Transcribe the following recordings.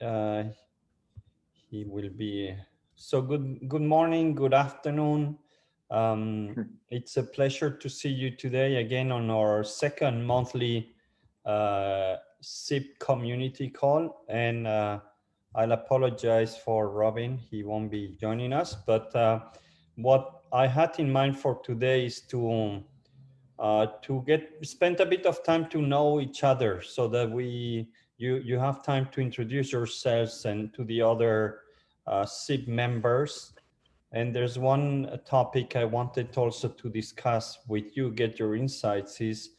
Uh, he will be. So good morning, good afternoon. It's a pleasure to see you today again on our second monthly SIP community call. And I'll apologize for Robin, he won't be joining us. But what I had in mind for today is to spend a bit of time to know each other, so that you have time to introduce yourselves and to the other SIP members. And there's one topic I wanted also to discuss with you, get your insights, is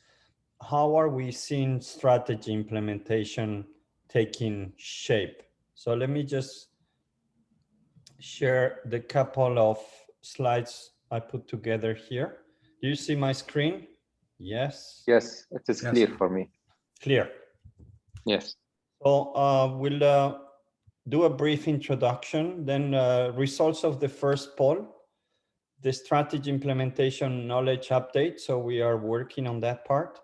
how are we seeing strategy implementation taking shape? So let me just share the couple of slides I put together here. Do you see my screen? Yes. Yes, it is clear for me. Clear. Yes. So we'll do a brief introduction, then results of the first poll, the strategy implementation knowledge update. So we are working on that part.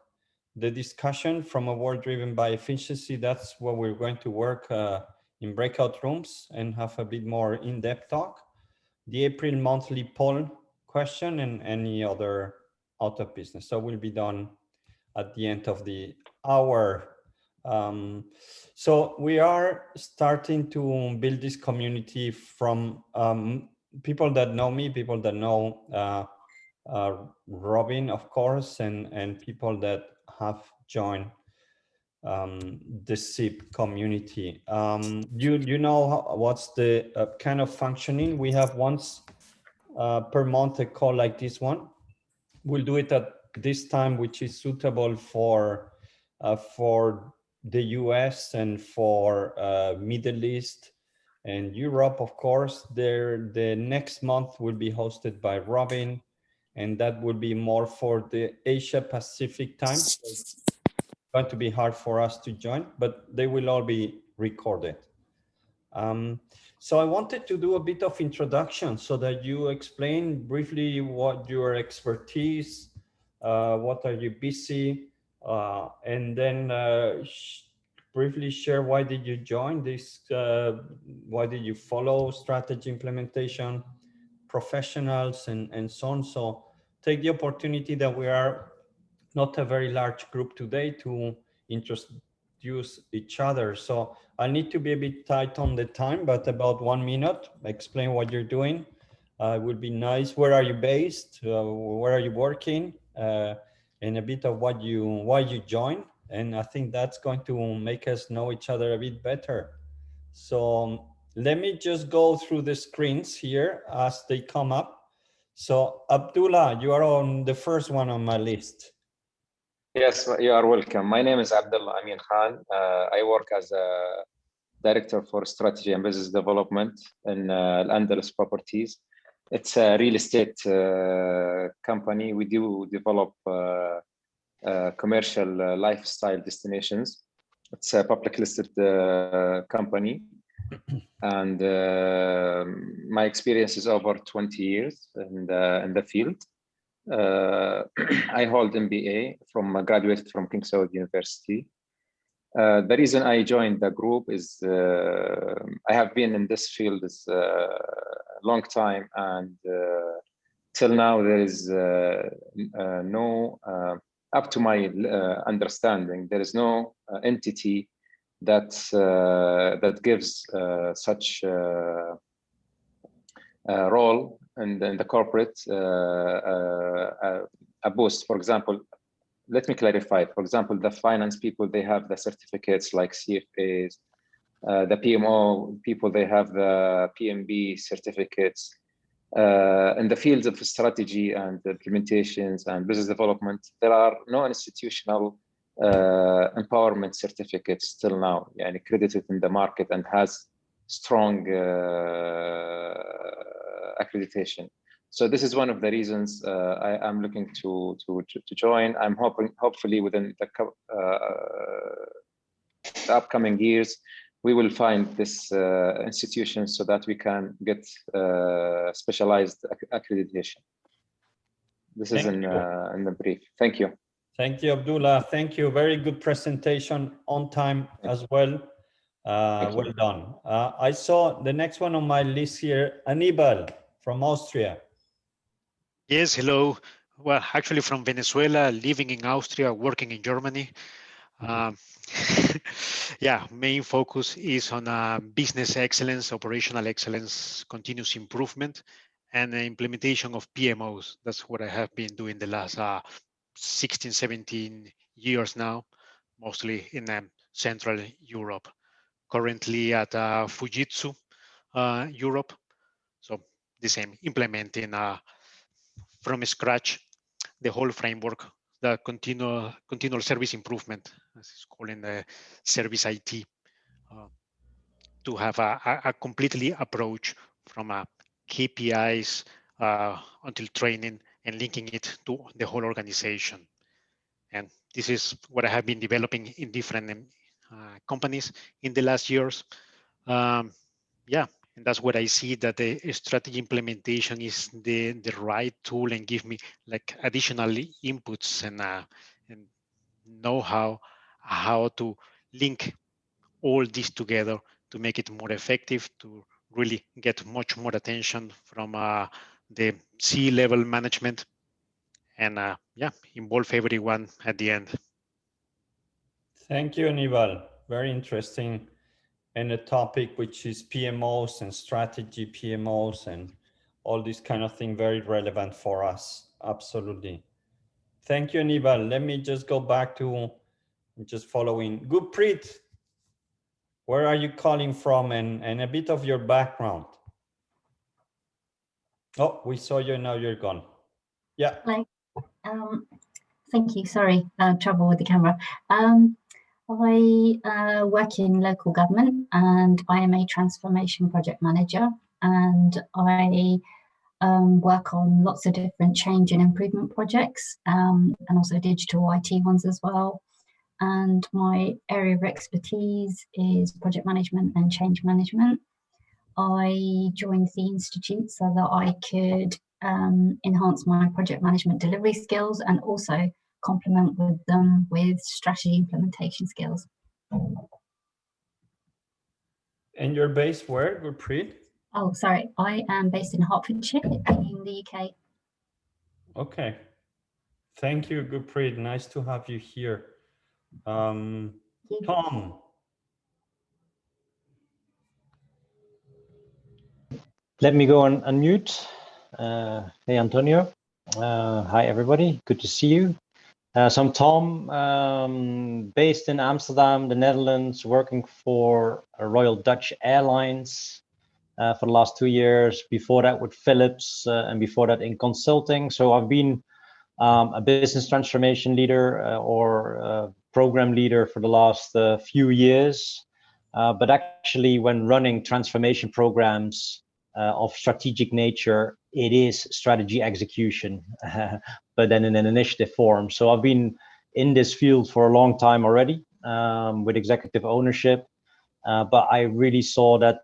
The discussion from a world driven by efficiency, that's what we're going to work in breakout rooms and have a bit more in-depth talk. The April monthly poll question and any other out of business. So we'll be done at the end of the hour. So we are starting to build this community from people that know me, people that know Robin, of course, and people that have joined the SIP community. You know what's the kind of functioning? We have once per month a call like this one. We'll do it at this time, which is suitable for the US and for Middle East and Europe, of course. The next month will be hosted by Robin, and that will be more for the Asia Pacific time. So it's going to be hard for us to join, but they will all be recorded. So I wanted to do a bit of introduction so that you explain briefly what your expertise, what are you busy, and then briefly share why did you join this, why did you follow strategy implementation, professionals, and so on. So take the opportunity that we are not a very large group today to introduce each other. So I need to be a bit tight on the time, but about 1 minute, explain what you're doing. It would be nice. Where are you based? Where are you working? And a bit of why you joined. And I think that's going to make us know each other a bit better. So let me just go through the screens here as they come up. So Abdullah, you are on the first one on my list. Yes, you are welcome. My name is Abdullah Amin Khan. I work as a Director for Strategy and Business Development in Al-Andalus Properties. It's a real estate company. We do develop commercial lifestyle destinations. It's a public listed company. And my experience is over 20 years in the field. I hold MBA graduated from King Saud University. The reason I joined the group is I have been in this field a long time, and till now there is no, up to my understanding, there is no entity that that gives such role in the corporate a boost. For example, let me clarify. For example, the finance people, they have the certificates like CFAs. The PMO people, they have the PMB certificates. In the fields of strategy and implementations and business development, there are no institutional empowerment certificates till now, accredited in the market and has strong accreditation. So this is one of the reasons I am looking to join. I'm hopefully within the upcoming years, we will find this institution so that we can get specialized accreditation. This is in the brief. Thank you. Thank you, Abdullah. Thank you. Very good presentation, on time as well. Well done. I saw the next one on my list here, Anibal from Austria. Yes, hello. Well, actually from Venezuela, living in Austria, working in Germany. Yeah, main focus is on business excellence, operational excellence, continuous improvement, and the implementation of PMOs. That's what I have been doing the last 16, 17 years now, mostly in Central Europe. Currently at Fujitsu Europe. So the same, implementing from scratch the whole framework, the continual service improvement, as it's called in the service IT, to have a completely approach from KPIs until training and linking it to the whole organization. And this is what I have been developing in different companies in the last years. Yeah, and that's what I see, that the strategy implementation is the right tool and give me like additional inputs and know how to link all this together to make it more effective, to really get much more attention from the C-level management, and yeah, involve everyone at the end. Thank you, Anibal. Very interesting. And a topic which is PMOs and strategy PMOs and all this kind of thing, very relevant for us. Absolutely. Thank you, Anibal. Let me just go back to just following. Gurpreet, where are you calling from, and a bit of your background? Oh, we saw you, now you're gone. Yeah. Hi. Thank you. Sorry, trouble with the camera. I work in local government and I am a transformation project manager, and I work on lots of different change and improvement projects, and also digital IT ones as well. And my area of expertise is project management and change management. I joined the Institute so that I could enhance my project management delivery skills and also complement with them with strategy implementation skills. And you're based where, Gurpreet? Oh, sorry. I am based in Hertfordshire in the UK. Okay. Thank you, Gurpreet. Nice to have you here. Tom. Let me go and unmute. Hey, Antonio. Hi, everybody. Good to see you. So I'm Tom, based in Amsterdam, the Netherlands, working for Royal Dutch Airlines for the last 2 years. Before that with Philips, and before that in consulting. So I've been a business transformation leader or program leader for the last few years. But actually, when running transformation programs of strategic nature, it is strategy execution, but then in an initiative form. So I've been in this field for a long time already with executive ownership, but I really saw that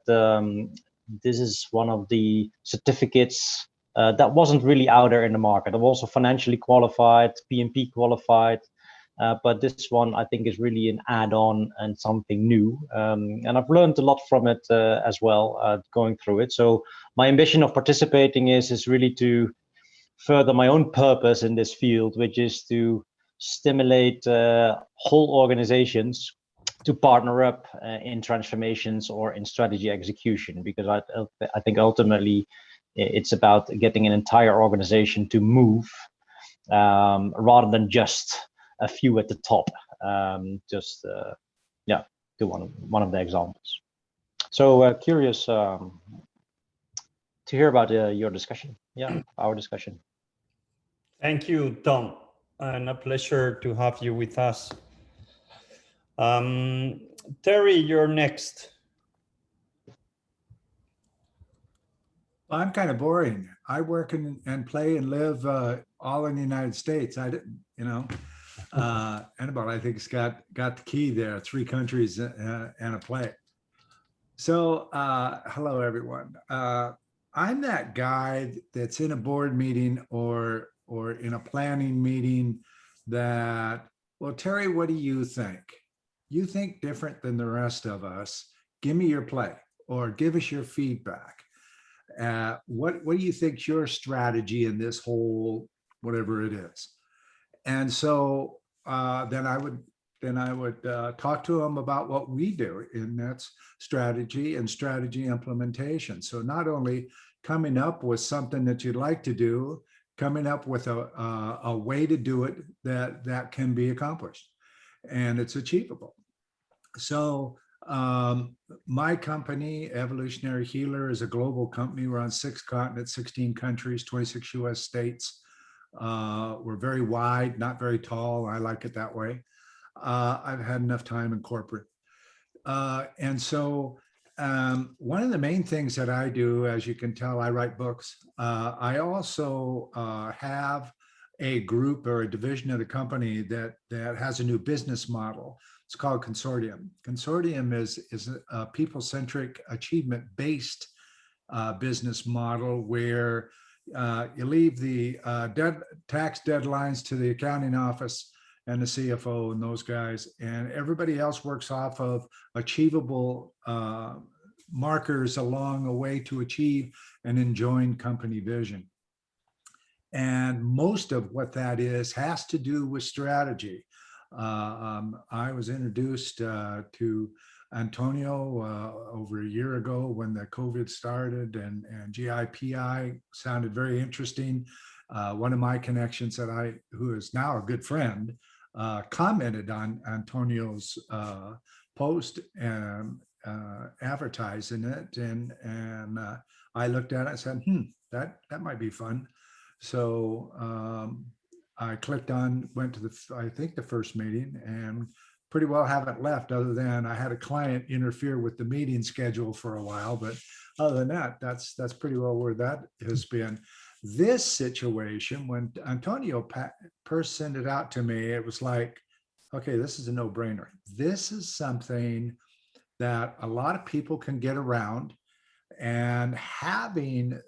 this is one of the certificates that wasn't really out there in the market. I'm also financially qualified, PMP qualified, but this one I think is really an add-on and something new. And I've learned a lot from it as well, going through it. So my ambition of participating is really to further my own purpose in this field, which is to stimulate whole organizations to partner up in transformations or in strategy execution, because I think ultimately it's about getting an entire organization to move rather than just a few at the top. Yeah, to one of the examples. So curious to hear about your discussion. Yeah, our discussion. Thank you, Tom, and a pleasure to have you with us. Terry, you're next. I'm kind of boring. I work and play and live all in the United States. I didn't, you know, Anibal, I think, has got the key there, 3 countries and a play. So hello, everyone. I'm that guy that's in a board meeting or in a planning meeting that, well, Terry, what do you think? You think different than the rest of us. give me your play or give us your feedback. What do you think's your strategy in this whole, whatever it is? And so then I would talk to them about what we do, and that's strategy and strategy implementation. So not only coming up with something that you'd like to do, coming up with a way to do it that can be accomplished and it's achievable. So my company, Evolutionary Healer, is a global company. We're on 6 continents, 16 countries, 26 US states. We're very wide, not very tall. I like it that way. I've had enough time in corporate. And so one of the main things that I do, as you can tell, I write books. I also have a group or a division of the company that has a new business model. It's called Consortium. Consortium is a people-centric, achievement-based business model where you leave the tax deadlines to the accounting office and the CFO and those guys, and everybody else works off of achievable markers along a way to achieve an enjoined company vision. And most of what that is has to do with strategy. I was introduced to Antonio over a year ago when the COVID started, and GIPI sounded very interesting. One of my connections who is now a good friend, commented on Antonio's post and advertising it, and I looked at it and said, that might be fun. So I clicked on, went to I think the first meeting, and pretty well haven't left, other than I had a client interfere with the meeting schedule for a while. But other than that, that's pretty well where that has been. This situation, when Antonio first sent it out to me, it was like, okay, this is a no-brainer. This is something that a lot of people can get around, and having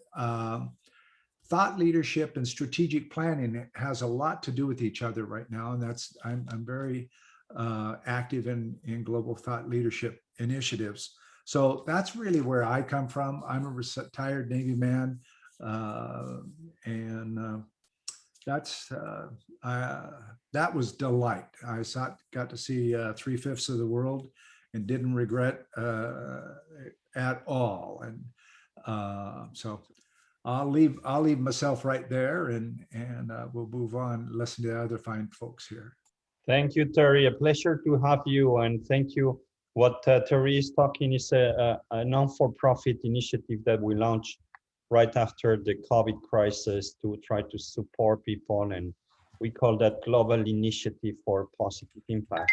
thought leadership and strategic planning has a lot to do with each other right now. And that's, I'm very active in global thought leadership initiatives. So that's really where I come from. I'm a retired Navy man. That was delight. I got to see 3/5 of the world and didn't regret at all. And so I'll leave myself right there, and we'll move on, listen to other fine folks here. Thank you, Terry. A pleasure to have you, and thank you. What Terry is talking is a non-for-profit initiative that we launched right after the COVID crisis to try to support people, and we call that Global Initiative for Positive Impact.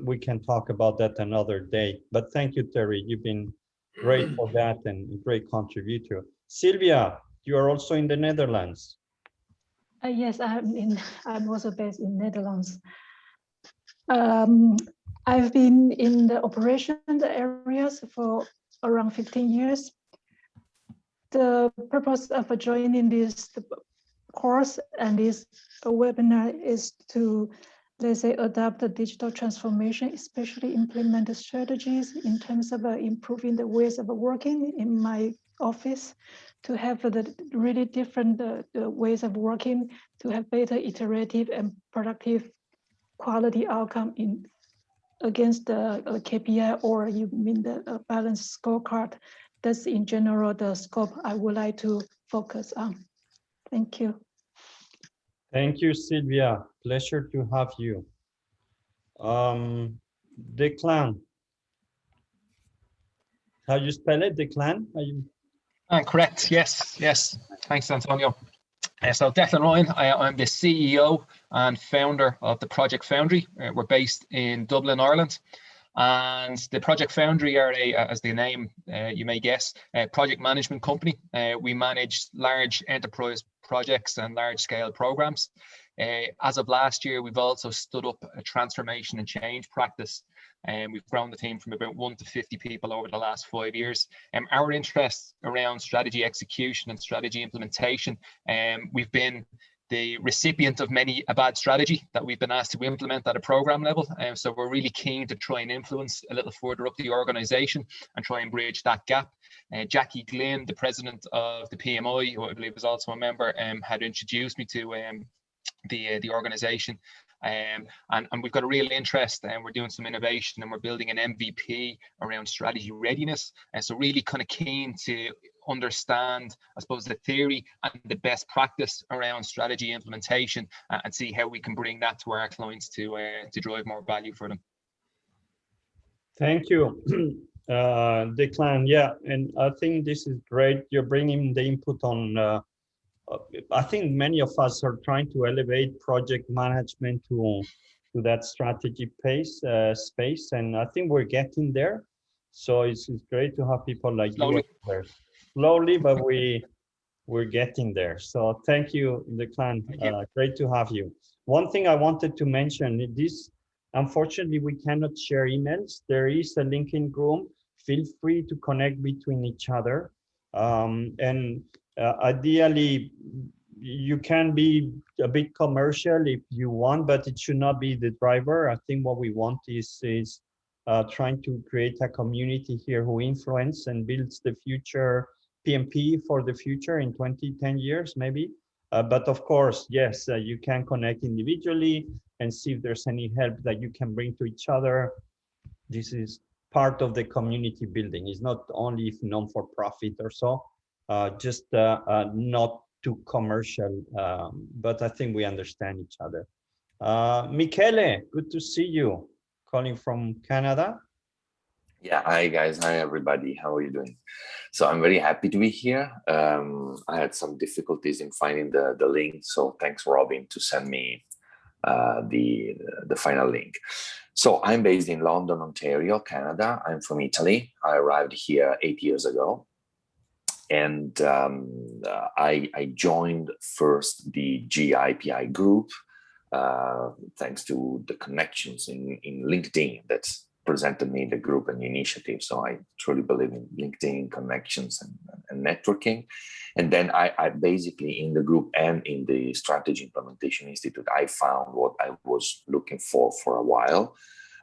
We can talk about that another day, but thank you, Terry. You've been great for that and a great contributor. Sylvia, you are also in the Netherlands. Yes, I'm also based in Netherlands. I've been in the operations areas for around 15 years. The purpose of joining this course and this webinar is to, let's say, adapt the digital transformation, especially implement the strategies in terms of improving the ways of working in my office, to have the really different ways of working, to have better iterative and productive quality outcome against the KPI, or you mean the balanced scorecard. That's in general the scope I would like to focus on. Thank you. Thank you, Sylvia. Pleasure to have you. Declan. How you spell it, Declan? Correct. Yes. Thanks, Antonio. So Declan Ryan, I'm the CEO and founder of the Project Foundry. We're based in Dublin, Ireland. And the Project Foundry are, as the name you may guess, a project management company. We manage large enterprise projects and large scale programs. As of last year, we've also stood up a transformation and change practice. And we've grown the team from about 1 to 50 people over the last 5 years. Our interests around strategy execution and strategy implementation, we've been the recipient of many a bad strategy that we've been asked to implement at a program level. So we're really keen to try and influence a little further up the organization and try and bridge that gap. Jackie Glynn, the president of the PMI, who I believe is also a member, had introduced me to the organization. And we've got a real interest, and we're doing some innovation, and we're building an MVP around strategy readiness. And so really kind of keen to understand, I suppose, the theory and the best practice around strategy implementation, and see how we can bring that to our clients to drive more value for them. Thank you, Declan. Yeah, and I think this is great. You're bringing the input on. I think many of us are trying to elevate project management to that strategy space, and I think we're getting there. So it's great to have people like you there. Slowly, but we're getting there. So thank you, Declan. Great to have you. One thing I wanted to mention, this, unfortunately, we cannot share emails. There is a LinkedIn group. Feel free to connect between each other. Ideally, you can be a bit commercial if you want, but it should not be the driver. I think what we want is trying to create a community here who influence and builds the future PMP for the future in 10 years, maybe. But of course, yes, you can connect individually and see if there's any help that you can bring to each other. This is part of the community building. It's not only if non-for-profit or so. Just not too commercial, but I think we understand each other. Michele, good to see you, calling from Canada. Yeah, hi guys, hi everybody, how are you doing? So I'm very happy to be here. I had some difficulties in finding the link, so thanks Robin to send me the final link. So I'm based in London, Ontario, Canada. I'm from Italy. I arrived here 8 years ago. And I joined first the GIPI group, thanks to the connections in LinkedIn that presented me the group and the initiative. So I truly believe in LinkedIn connections and networking. And then I basically, in the group and in the Strategy Implementation Institute, I found what I was looking for a while.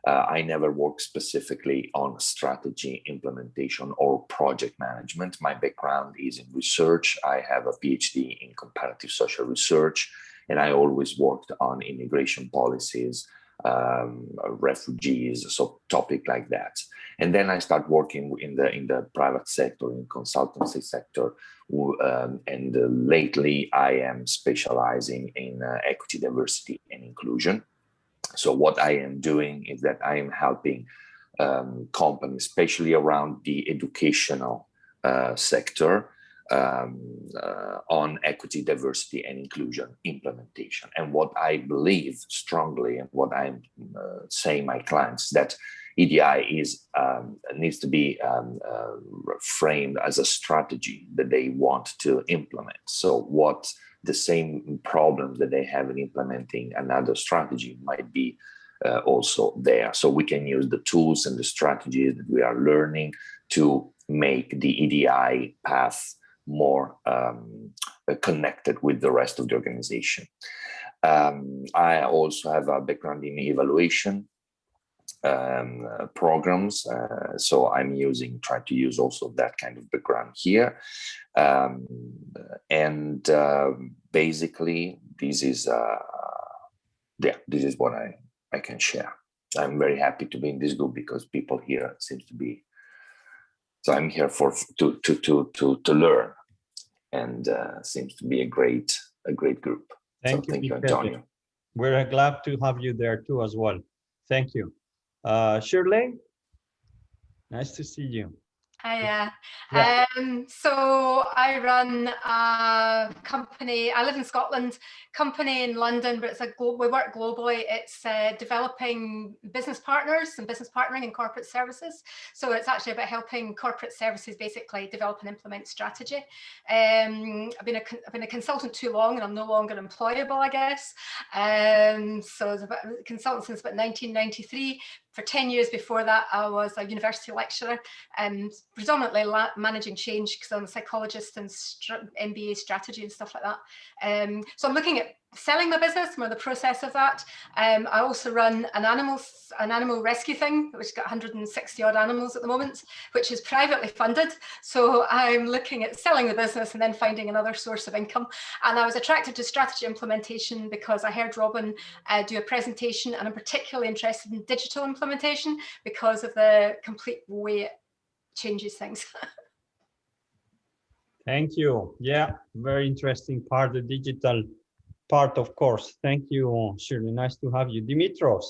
I never worked specifically on strategy implementation or project management. My background is in research. I have a PhD in comparative social research, and I always worked on immigration policies, refugees, so topic like that. And then I started working in the private sector, in consultancy sector, and lately I am specializing in equity, diversity, and inclusion. So what I am doing is that I am helping companies, especially around the educational sector, on equity, diversity, and inclusion implementation. And what I believe strongly, and what I'm saying my clients, that EDI needs to be framed as a strategy that they want to implement. So what the same problems that they have in implementing another strategy might be also there. So we can use the tools and the strategies that we are learning to make the EDI path more connected with the rest of the organization. I also have a background in evaluation programs, so I'm try to use also that kind of background here, and basically this is what I can share. I'm very happy to be in this group because people here seems to be. So I'm here to learn, and seems to be a great group. Thank you, Antonio. We're glad to have you there too as well. Thank you. Shirley, nice to see you. Hiya. Yeah. So I run a company. I live in Scotland, company in London, but we work globally. It's developing business partners and business partnering in corporate services. So it's actually about helping corporate services basically develop and implement strategy. I've been a consultant too long, and I'm no longer employable, I guess. So I was a consultant since about 1993. for 10 years before that, I was a university lecturer, predominantly managing change because I'm a psychologist and MBA strategy and stuff like that. So I'm looking at selling my business, more the process of that. I also run an animal rescue thing, which has got 160 odd animals at the moment, which is privately funded. So I'm looking at selling the business and then finding another source of income. And I was attracted to strategy implementation because I heard Robin do a presentation, and I'm particularly interested in digital implementation because of the complete way it changes things. Thank you. Yeah, very interesting part, the digital part, of course. Thank you, Shirley. Nice to have you. Dimitros.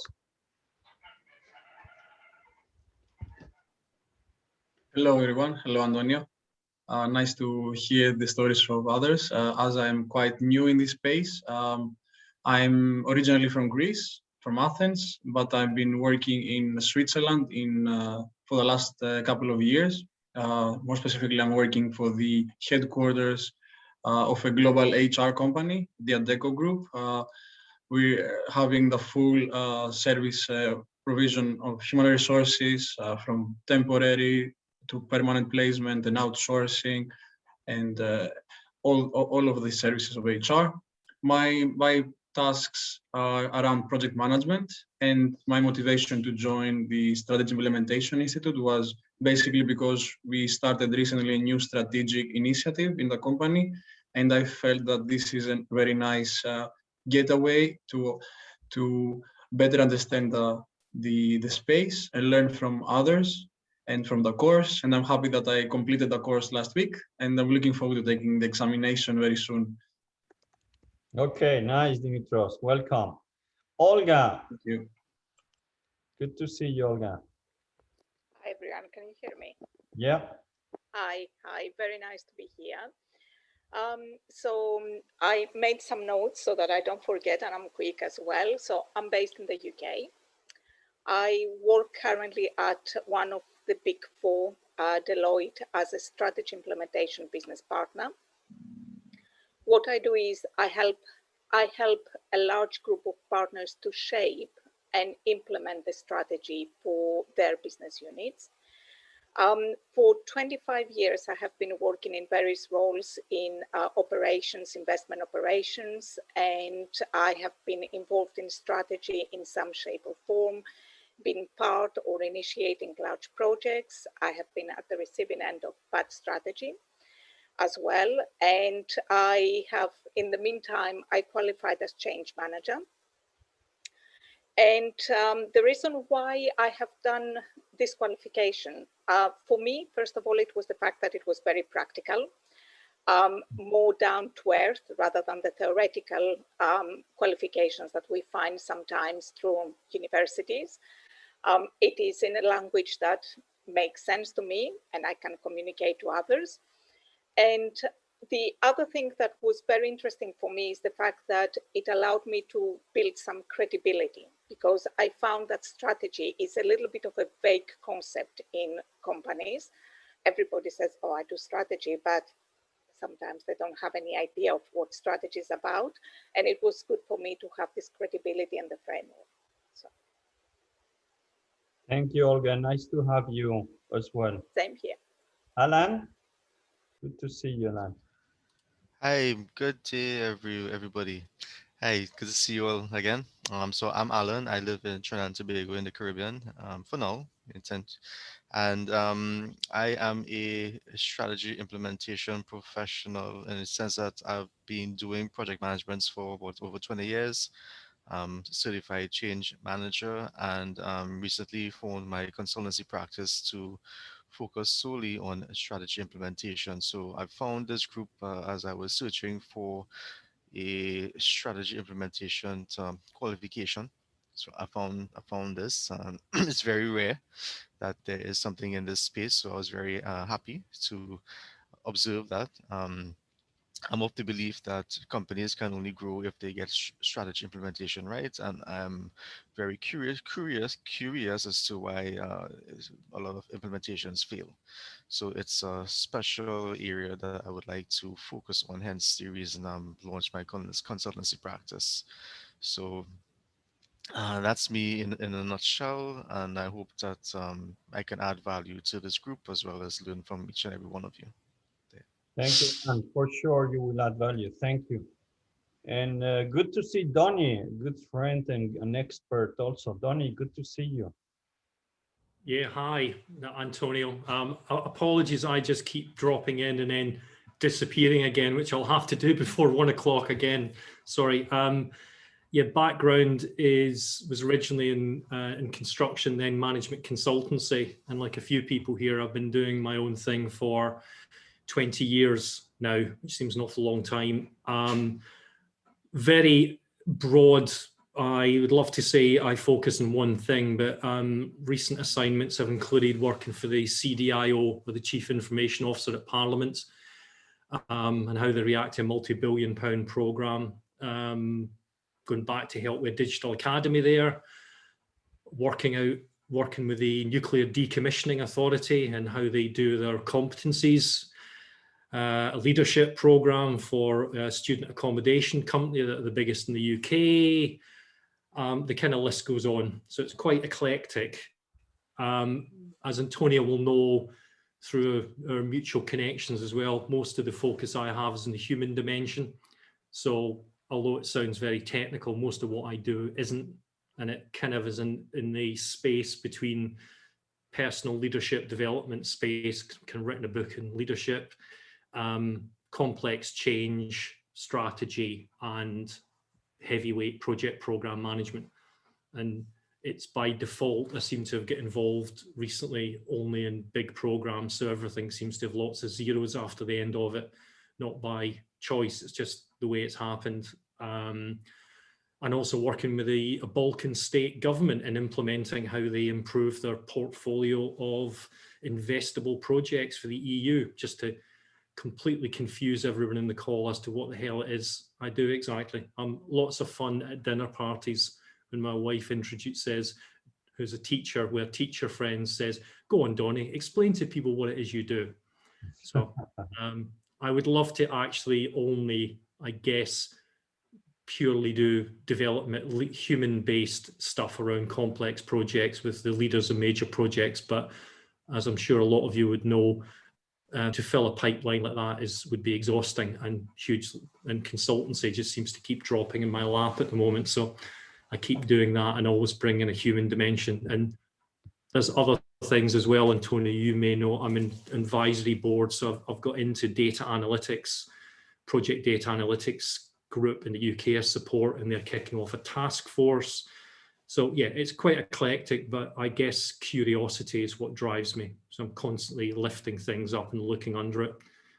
Hello, everyone. Hello, Antonio. Nice to hear the stories from others. As I'm quite new in this space, I'm originally from Greece, from Athens, but I've been working in Switzerland for the last couple of years. More specifically, I'm working for the headquarters of a global HR company, the Adecco Group. We're having the full service provision of human resources from temporary to permanent placement and outsourcing and all of the services of HR. My tasks are around project management, and my motivation to join the Strategy Implementation Institute was basically because we started recently a new strategic initiative in the company, and I felt that this is a very nice getaway to better understand the space and learn from others and from the course. And I'm happy that I completed the course last week, and I'm looking forward to taking the examination very soon. Okay, nice, Dimitros. Welcome. Olga. Thank you. Good to see you, Olga. Hi, everyone. Can you hear me? Yeah. Hi. Very nice to be here. So I made some notes so that I don't forget, and I'm quick as well. So I'm based in the UK. I work currently at one of the big four, Deloitte, as a strategy implementation business partner. What I do is I help a large group of partners to shape and implement the strategy for their business units. For 25 years, I have been working in various roles in operations, investment operations, and I have been involved in strategy in some shape or form, been part or initiating large projects. I have been at the receiving end of bad strategy as well. And I have, in the meantime, I qualified as change manager. And the reason why I have done this qualification, for me, first of all, it was the fact that it was very practical, more down to earth rather than the theoretical qualifications that we find sometimes through universities. It is in a language that makes sense to me and I can communicate to others. And the other thing that was very interesting for me is the fact that it allowed me to build some credibility, because I found that strategy is a little bit of a vague concept in companies. Everybody says, oh, I do strategy, but sometimes they don't have any idea of what strategy is about. And it was good for me to have this credibility and the framework. So. Thank you, Olga. Nice to have you as well. Same here. Alan, good to see you, Alan. Hi, good day, everybody. Hi, good to see you all again. So I'm Alan. I live in Trinidad and Tobago in the Caribbean for now, and I am a strategy implementation professional in the sense that I've been doing project management for about over 20 years. Certified change manager, and recently formed my consultancy practice to focus solely on strategy implementation. So I found this group as I was searching for a strategy implementation qualification. So I found this. It's very rare that there is something in this space. So I was very happy to observe that. I'm of the belief that companies can only grow if they get strategy implementation right, and I'm very curious as to why a lot of implementations fail. So it's a special area that I would like to focus on. Hence the reason I'm launched my consultancy practice. So That's me in a nutshell, and I hope that I can add value to this group as well as learn from each and every one of you. Thank you, and for sure you will add value. Thank you. And good to see Donny, a good friend and an expert also. Donny, good to see you. Yeah, hi, Antonio. Apologies, I just keep dropping in and then disappearing again, which I'll have to do before 1 o'clock again. Sorry. Yeah, background was originally in construction, then management consultancy, and like a few people here, I've been doing my own thing for 20 years now, which seems an awful long time. Very broad. I would love to say I focus on one thing, but recent assignments have included working for the CDIO, or the Chief Information Officer at Parliament, and how they react to a multi-billion-pound programme. Going back to help with Digital Academy there, working with the Nuclear Decommissioning Authority and how they do their competencies. A leadership programme for a student accommodation company that are the biggest in the UK. The kind of list goes on. So it's quite eclectic. As Antonio will know through our mutual connections as well, most of the focus I have is in the human dimension. So although it sounds very technical, most of what I do isn't, and it kind of is in the space between personal leadership development space, kind of written a book in leadership, complex change, strategy, and heavyweight project program management. And it's by default, I seem to have got involved recently only in big programs, so everything seems to have lots of zeros after the end of it, not by choice, it's just the way it's happened. And also working with a Balkan state government and implementing how they improve their portfolio of investable projects for the EU, just to completely confuse everyone in the call as to what the hell it is I do exactly. Lots of fun at dinner parties when my wife says, who's a teacher, where teacher friends says, go on, Donny, explain to people what it is you do. So I would love to actually only, I guess, purely do development, human-based stuff around complex projects with the leaders of major projects. But as I'm sure a lot of you would know, to fill a pipeline like that would be exhausting and huge, and consultancy just seems to keep dropping in my lap at the moment. So I keep doing that and always bring in a human dimension. And there's other things as well, and Tony, you may know, I'm in advisory board, so I've got into data analytics, project data analytics group in the UK as support, and they're kicking off a task force. So yeah, it's quite eclectic, but I guess curiosity is what drives me. So I'm constantly lifting things up and looking under it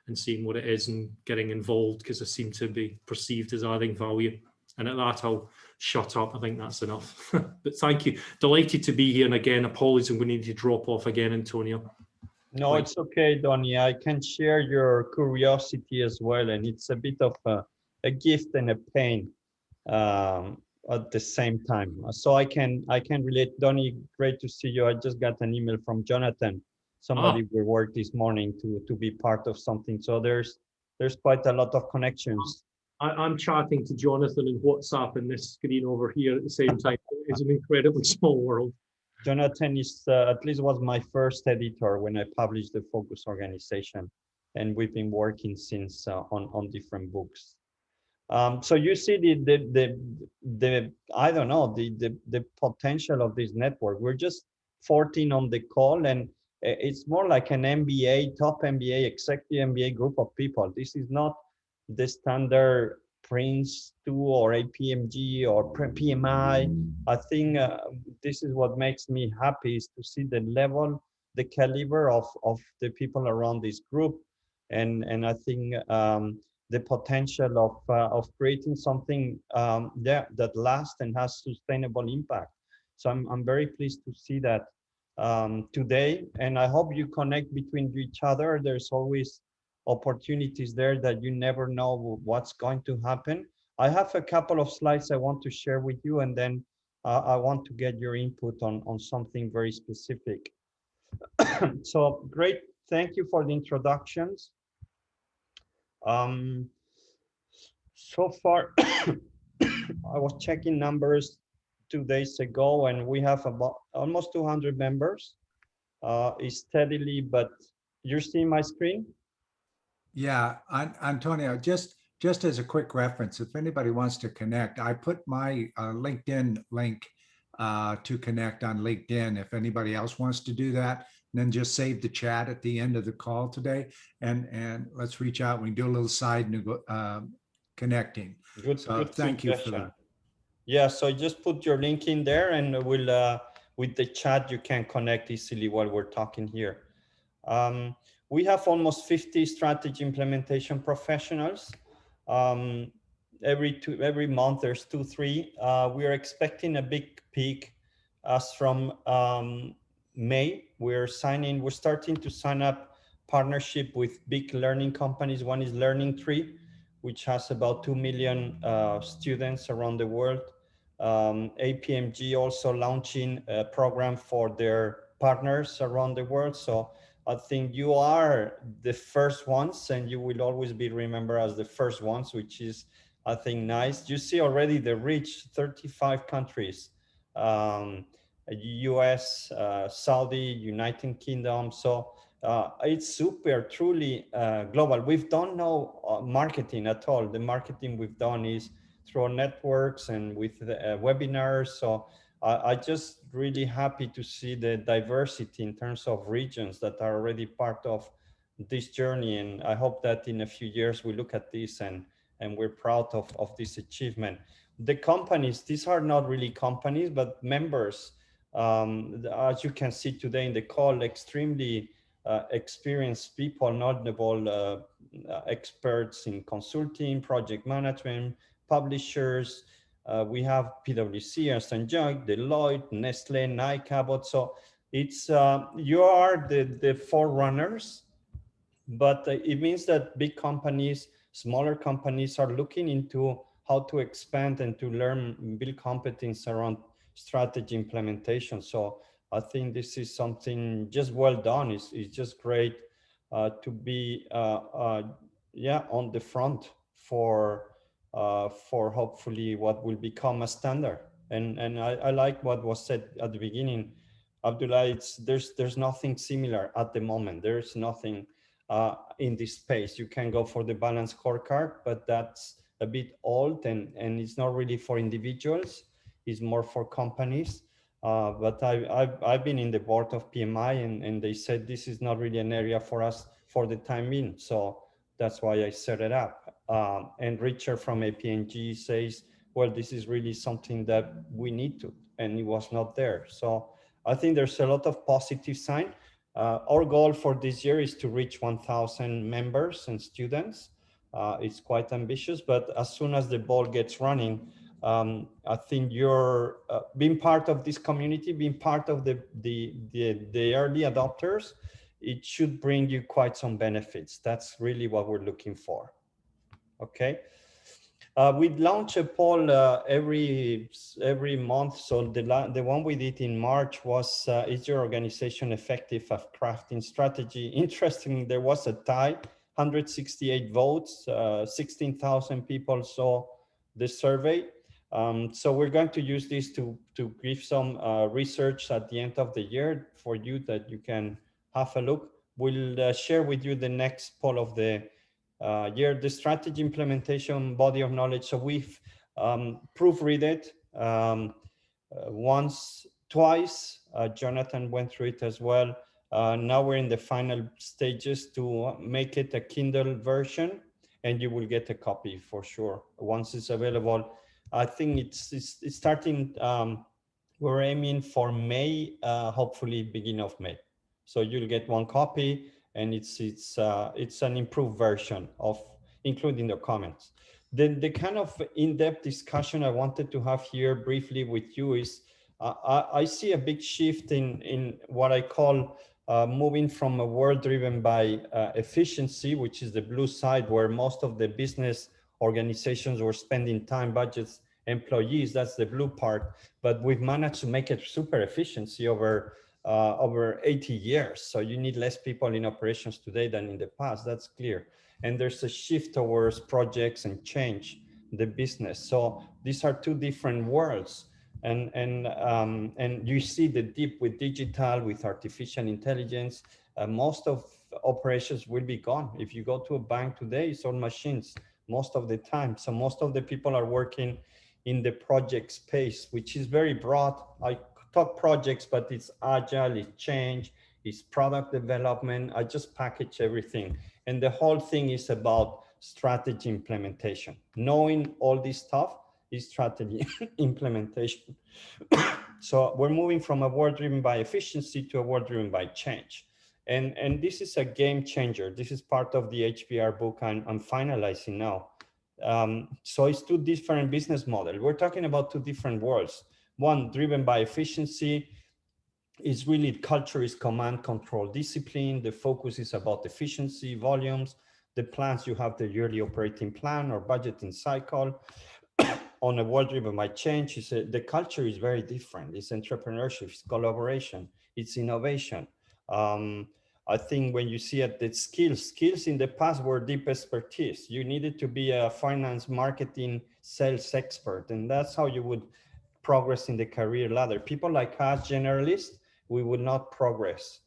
and seeing what it is and getting involved, because I seem to be perceived as adding value. And at that, I'll shut up. I think that's enough. But thank you. Delighted to be here. And again, apologies, I'm going to need to drop off again, Antonio. No, it's okay, Donny. I can share your curiosity as well. And it's a bit of a gift and a pain at the same time. So I can relate. Donny, great to see you. I just got an email from Jonathan. Somebody will work this morning to be part of something. So there's quite a lot of connections. I'm chatting to Jonathan in WhatsApp and this screen over here at the same time. It's an incredibly small world. Jonathan is at least was my first editor when I published the Focus Organization, and we've been working since on different books. So you see the I don't know, the potential of this network. We're just 14 on the call, and it's more like an MBA, top MBA, executive MBA group of people. This is not the standard Prince 2 or APMG or PMI. I think this is what makes me happy, is to see the level, the caliber of the people around this group, and I think the potential of creating something that lasts and has sustainable impact. So I'm very pleased to see that today, and I hope you connect between each other. There's always opportunities there that you never know what's going to happen. I have a couple of slides I want to share with you, and then I want to get your input on something very specific. So great, thank you for the introductions. So far, I was checking numbers. 2 days ago, and we have about almost 200 members. Is steadily, but you're seeing my screen? Yeah, Antonio, just as a quick reference, if anybody wants to connect, I put my LinkedIn link to connect on LinkedIn. If anybody else wants to do that, then just save the chat at the end of the call today, and let's reach out. We can do a little side connecting. Good, so good thank you for suggestion. that. Yeah, so just put your link in there, and we'll with the chat you can connect easily while we're talking here. We have almost 50 strategy implementation professionals. Every month there's 2-3. We are expecting a big peak as from May. We're starting to sign up partnership with big learning companies. One is Learning3, which has about 2 million students around the world. APMG also launching a program for their partners around the world. So I think you are the first ones, and you will always be remembered as the first ones, which is, I think, nice. You see already the reach, 35 countries, US, Saudi, United Kingdom. So it's super, truly global. We've done no marketing at all. The marketing we've done is through networks and with webinars. So I just really happy to see the diversity in terms of regions that are already part of this journey. And I hope that in a few years we look at this and we're proud of this achievement. The companies, these are not really companies, but members. As you can see today in the call, extremely experienced people, notable experts in consulting, project management, publishers. We have PwC, Ernst & Young, Deloitte, Nestle, Nike, Abbott. So it's you are the forerunners, but it means that big companies, smaller companies are looking into how to expand and to learn, build competence around strategy implementation. So I think this is something just well done. It's just great to be on the front for hopefully what will become a standard. And I like what was said at the beginning, Abdullah. There's nothing similar at the moment. There's nothing in this space. You can go for the balanced scorecard, but that's a bit old and it's not really for individuals. It's more for companies. But I've been in the board of PMI and they said this is not really an area for us for the time being. So that's why I set it up. And Richard from APMG says, well, this is really something that we need to, and it was not there. So I think there's a lot of positive sign. Our goal for this year is to reach 1,000 members and students. It's quite ambitious, but as soon as the ball gets running, I think you're being part of this community, being part of the early adopters, it should bring you quite some benefits. That's really what we're looking for. Okay. We launch a poll every month. So the one we did in March was, is your organization effective at crafting strategy? Interestingly, there was a tie, 168 votes, 16,000 people saw the survey. So we're going to use this to give some research at the end of the year for you that you can have a look. We'll share with you the next poll of the year, the strategy implementation body of knowledge. So we've proofread it twice. Jonathan went through it as well. Now we're in the final stages to make it a Kindle version, and you will get a copy for sure once it's available. I think it's starting. We're aiming for May, hopefully beginning of May. So you'll get one copy, and it's an improved version of including the comments. The kind of in-depth discussion I wanted to have here briefly with you is I see a big shift in what I call moving from a world driven by efficiency, which is the blue side, where most of the business organizations were spending time, budgets, employees. That's the blue part. But we've managed to make it super efficiency over 80 years. So you need less people in operations today than in the past. That's clear. And there's a shift towards projects and change the business. So these are two different worlds. And you see the dip with digital, with artificial intelligence. Most of operations will be gone. If you go to a bank today, it's all machines most of the time. So most of the people are working in the project space, which is very broad. I talk projects, but it's agile, it's change, it's product development. I just package everything. And the whole thing is about strategy implementation. Knowing all this stuff is strategy implementation. So we're moving from a world driven by efficiency to a world driven by change. And this is a game changer. This is part of the HBR book I'm finalizing now. So it's two different business models. We're talking about two different worlds. One driven by efficiency is really culture, is command, control, discipline. The focus is about efficiency, volumes. The plans, you have the yearly operating plan or budgeting cycle. On a world driven by change, the culture is very different. It's entrepreneurship, it's collaboration, it's innovation. I think when you see it, the skills in the past were deep expertise. You needed to be a finance, marketing, sales expert, and that's how you would progress in the career ladder. People like us, generalists, we will not progress.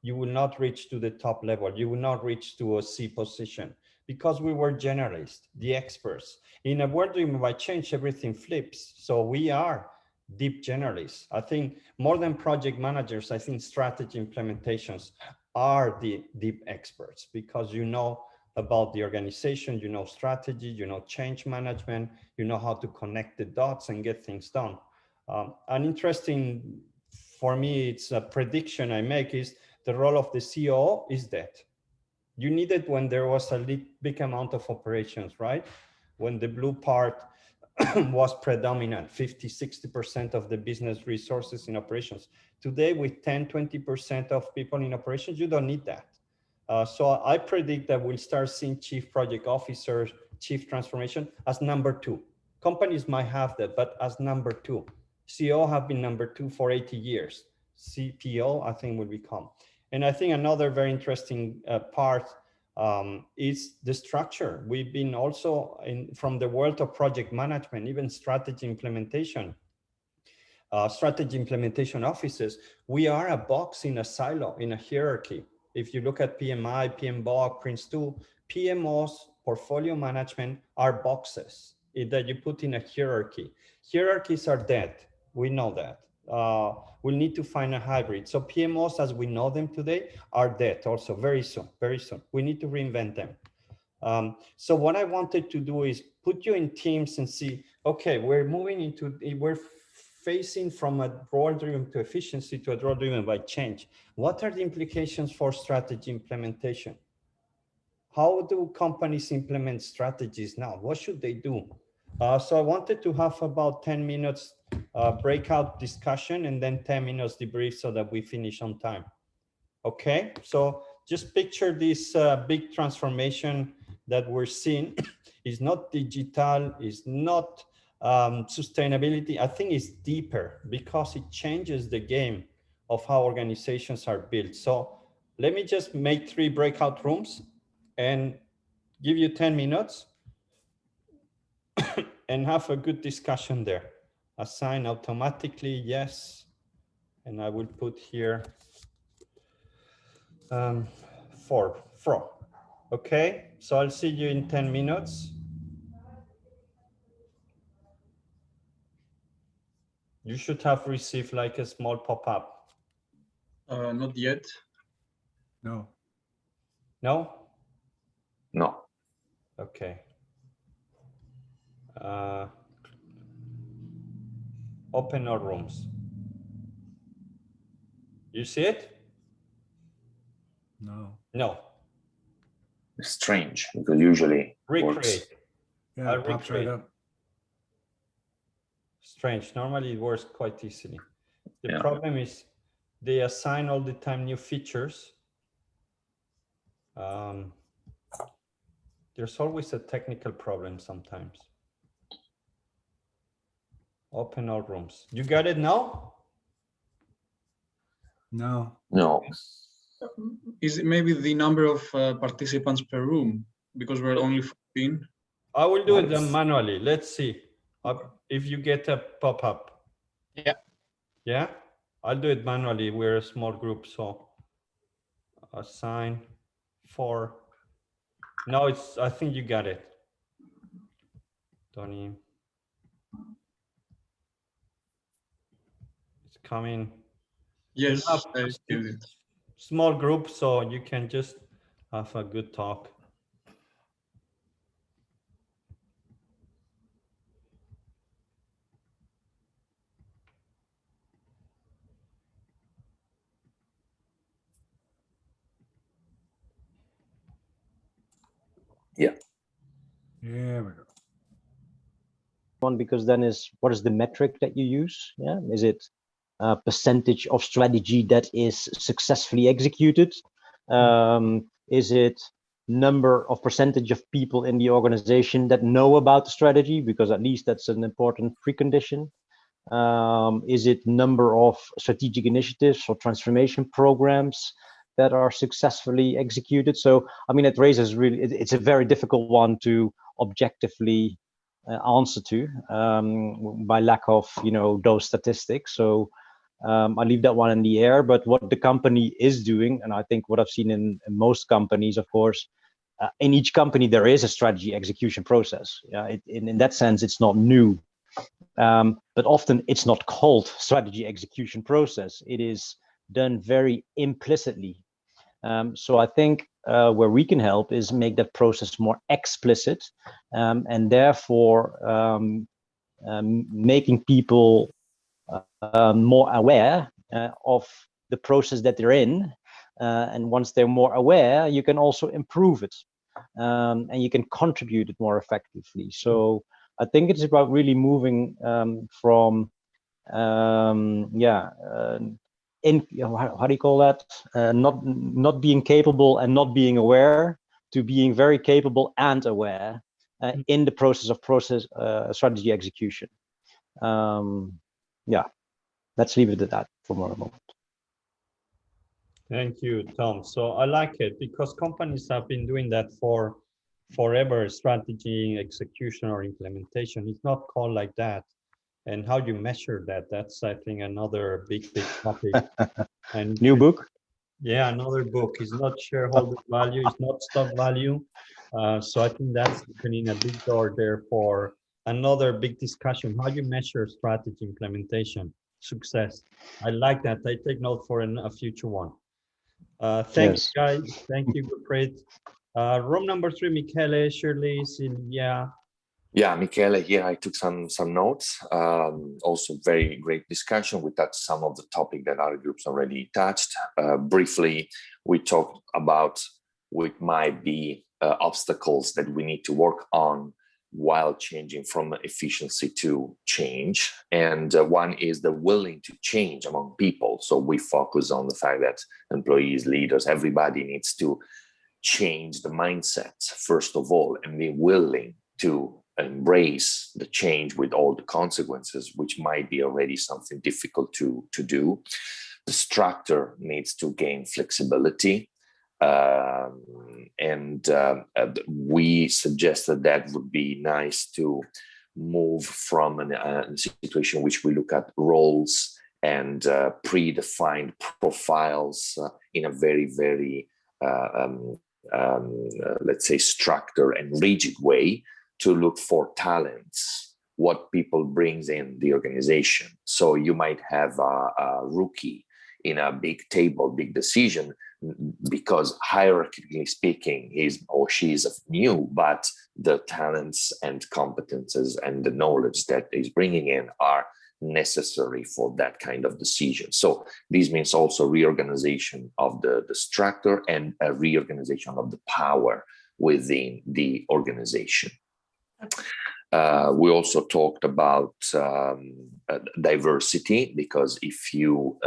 You will not reach to the top level. You will not reach to a C position because we were generalists, the experts. In a world driven by change, everything flips. So we are deep generalists. I think more than project managers, I think strategy implementations are the deep experts because you know about the organization, you know strategy, you know change management, you know how to connect the dots and get things done. An interesting, for me, it's a prediction I make is the role of the COO is dead. You need it when there was a big amount of operations, right? When the blue part was predominant, 50, 60% of the business resources in operations. Today, with 10, 20% of people in operations, you don't need that. So I predict that we'll start seeing chief project officers, chief transformation as number 2. Companies might have that, but as number 2. CEO have been number 2 for 80 years. CPO, I think, will become. And I think another very interesting part is the structure. We've been also from the world of project management, even strategy implementation offices. We are a box in a silo, in a hierarchy. If you look at PMI, PMBOK, Prince2, PMOs, portfolio management are boxes that you put in a hierarchy. Hierarchies are dead. We know that. We'll need to find a hybrid. So PMOs, as we know them today, are dead also very soon, very soon. We need to reinvent them. So what I wanted to do is put you in teams and see, okay, we're facing from a role driven to efficiency to a role driven by change. What are the implications for strategy implementation? How do companies implement strategies now? What should they do? So I wanted to have about 10 minutes breakout discussion and then 10 minutes debrief so that we finish on time. Okay, so just picture this big transformation that we're seeing. Is not digital, is not sustainability. I think it's deeper because it changes the game of how organizations are built. So let me just make 3 breakout rooms and give you 10 minutes and have a good discussion there. Assign automatically, yes. And I will put here 4. Okay, so I'll see you in 10 minutes. You should have received like a small pop-up. Not yet. No. No? No. Okay. Open all rooms. You see it? No. No. Strange, because usually Recreate. works. Yeah, it pops right up. Strange. Normally it works quite easily. The Yeah. problem is they assign all the time new features. There's always a technical problem sometimes. Open all rooms. You got it now? No. No. Is it maybe the number of participants per room? Because we're only 14. I will do it manually. Let's see if you get a pop-up. Yeah. Yeah, I'll do it manually. We're a small group, so assign for. No, I think you got it, Tony. It's coming. Yes, You'll I have received it. small group, so you can just have a good talk. Yeah. There we go. One, because then is what is the metric that you use? Yeah, is it a percentage of strategy that is successfully executed? Is it number of percentage of people in the organization that know about the strategy? Because at least that's an important precondition. Is it number of strategic initiatives or transformation programs that are successfully executed? So, I mean, it raises really, it's a very difficult one to objectively answer to by lack of, those statistics. So I leave that one in the air. But what the company is doing, and I think what I've seen in most companies, of course, in each company there is a strategy execution process. In that sense, it's not new. But often it's not called strategy execution process. It is done very implicitly. So I think where we can help is make that process more explicit, and therefore making people more aware of the process that they're in. And once they're more aware, you can also improve it, and you can contribute it more effectively. So I think it's about really moving from how do you call that? Not being capable and not being aware, to being very capable and aware in the process of strategy execution. Yeah, let's leave it at that for a moment. Thank you, Tom. So I like it because companies have been doing that for forever. Strategy, execution, or implementation. It's not called like that. And how you measure that, that's, I think, another big topic. And new book? Yeah, another book. It's not shareholder value, it's not stock value. So I think that's opening a big door there for another big discussion. How you measure strategy implementation success. I like that. I take note for a future one. Thanks, guys. Thank you, Gurpreet. Room number 3, Michele, Shirley, Silvia. Yeah, Michele here. I took some notes. Also, very great discussion. We touched some of the topic that other groups already touched. Briefly, we talked about what might be obstacles that we need to work on while changing from efficiency to change. And one is the willing to change among people. So we focus on the fact that employees, leaders, everybody needs to change the mindset, first of all, and be willing to embrace the change with all the consequences, which might be already something difficult to do. The structure needs to gain flexibility. We suggested that would be nice to move from a situation in which we look at roles and predefined profiles in a very, very, let's say, structured and rigid way, to look for talents, what people brings in the organization. So you might have a rookie in a big table, big decision, because hierarchically speaking, he or she is new, but the talents and competences and the knowledge that is bringing in are necessary for that kind of decision. So this means also reorganization of the structure and a reorganization of the power within the organization. We also talked about diversity, because if you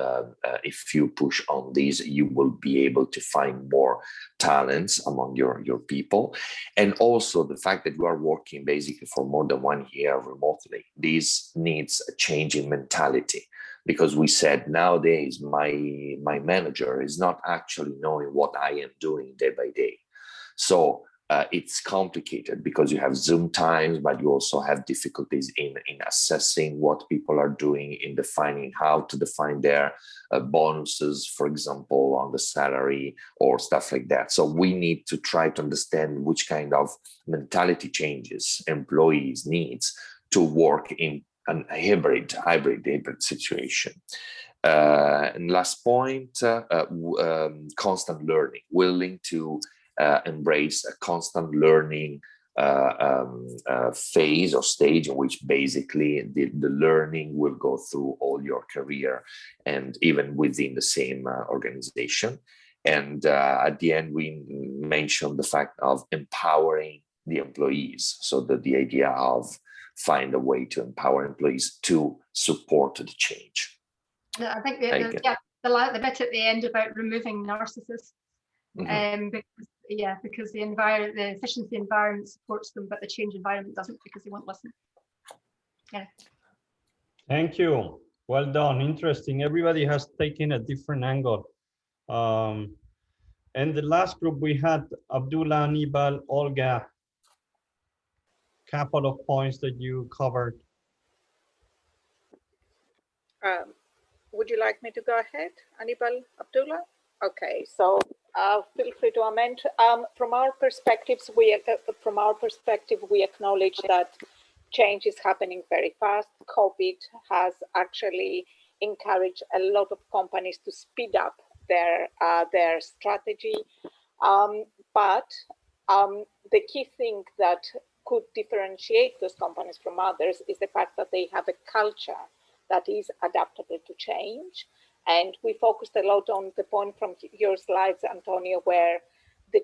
push on these, you will be able to find more talents among your people. And also the fact that we are working basically for more than 1 year remotely, this needs a change in mentality, because we said nowadays my manager is not actually knowing what I am doing day by day. So it's complicated because you have Zoom times, but you also have difficulties in assessing what people are doing, in defining how to define their bonuses, for example, on the salary or stuff like that. So we need to try to understand which kind of mentality changes employees needs to work in an hybrid situation. And last point, constant learning, willing to embrace a constant learning phase or stage in which basically the learning will go through all your career and even within the same organization. And at the end, we mentioned the fact of empowering the employees. So that the idea of find a way to empower employees to support the change. I think the bit at the end about removing narcissists, because the efficiency environment supports them, but the change environment doesn't because they won't listen. Yeah. Thank you. Well done. Interesting. Everybody has taken a different angle. And the last group we had Abdullah, Anibal, Olga. Couple of points that you covered. Would you like me to go ahead, Anibal, Abdullah? Okay, so feel free to amend. From our perspective, we acknowledge that change is happening very fast. COVID has actually encouraged a lot of companies to speed up their strategy. But the key thing that could differentiate those companies from others is the fact that they have a culture that is adaptable to change. And we focused a lot on the point from your slides, Antonio, where the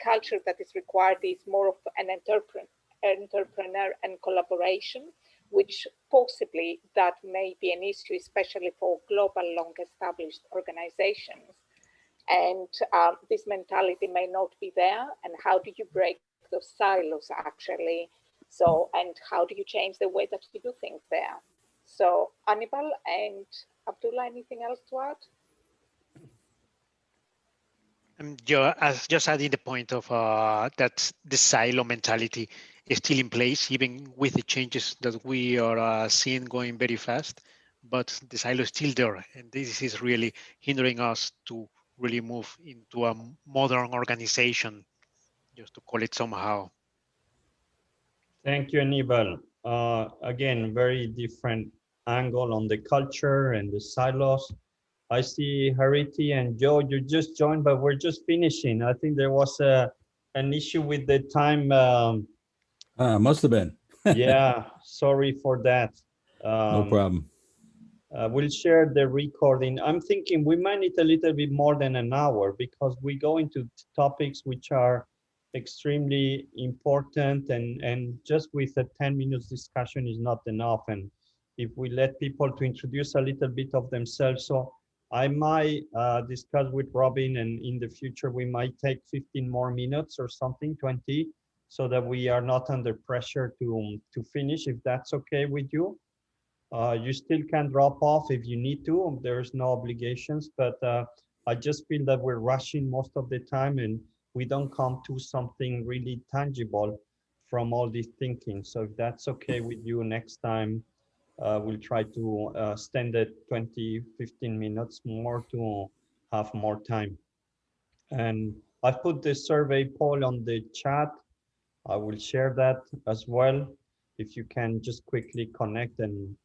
culture that is required is more of an entrepreneur and collaboration, which possibly that may be an issue, especially for global long-established organizations. And this mentality may not be there. And how do you break those silos actually? So, and how do you change the way that you do things there? So Anibal and Abdullah, anything else to add? Just adding the point of that the silo mentality is still in place, even with the changes that we are seeing going very fast, but the silo is still there. And this is really hindering us to really move into a modern organization, just to call it somehow. Thank you, Anibal. Again, very different angle on the culture and the silos. I see Hariti and Joe, you just joined, but we're just finishing. I think there was an issue with the time. Must have been. Yeah, sorry for that. No problem. We'll share the recording. I'm thinking we might need a little bit more than an hour because we go into topics which are extremely important, and just with a 10 minutes discussion is not enough. And if we let people to introduce a little bit of themselves, so I might discuss with Robin, and in the future we might take 15 more minutes or something, 20, so that we are not under pressure to finish, if that's okay with you. You still can drop off if you need to, there's no obligations, but I just feel that we're rushing most of the time and we don't come to something really tangible from all this thinking. So if that's okay with you, next time we'll try to extend it 20, 15 minutes more to have more time. And I put the survey poll on the chat. I will share that as well. If you can just quickly connect and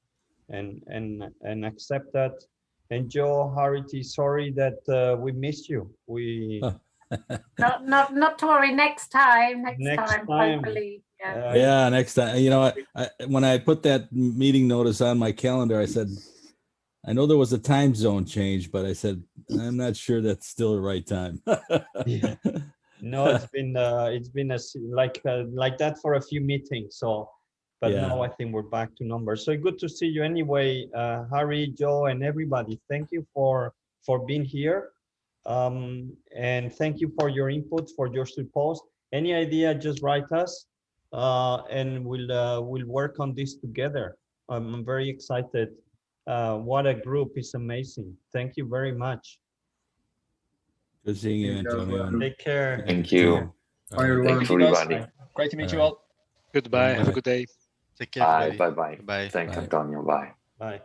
accept that. And Joe, Hariti, sorry that we missed you. We not to worry. Next time, hopefully. Yeah, next time. You know, when I put that meeting notice on my calendar, I said, I know there was a time zone change, but I said, I'm not sure that's still the right time. Yeah. No, it's been like that for a few meetings. So, but yeah. Now I think we're back to numbers. So good to see you anyway, Harry, Joe, and everybody. Thank you for being here. And thank you for your input, for your support. Any idea, just write us, and we'll work on this together. I'm very excited. What a group, is amazing. Thank you very much. Good seeing you, Antonio. Take care. Thank you. Bye, everyone. Thanks, everybody. Great to meet you all. Goodbye. Have a good day. Take care. Bye. everybody. Bye. Bye. Thanks, Bye. Antonio. Bye. Bye.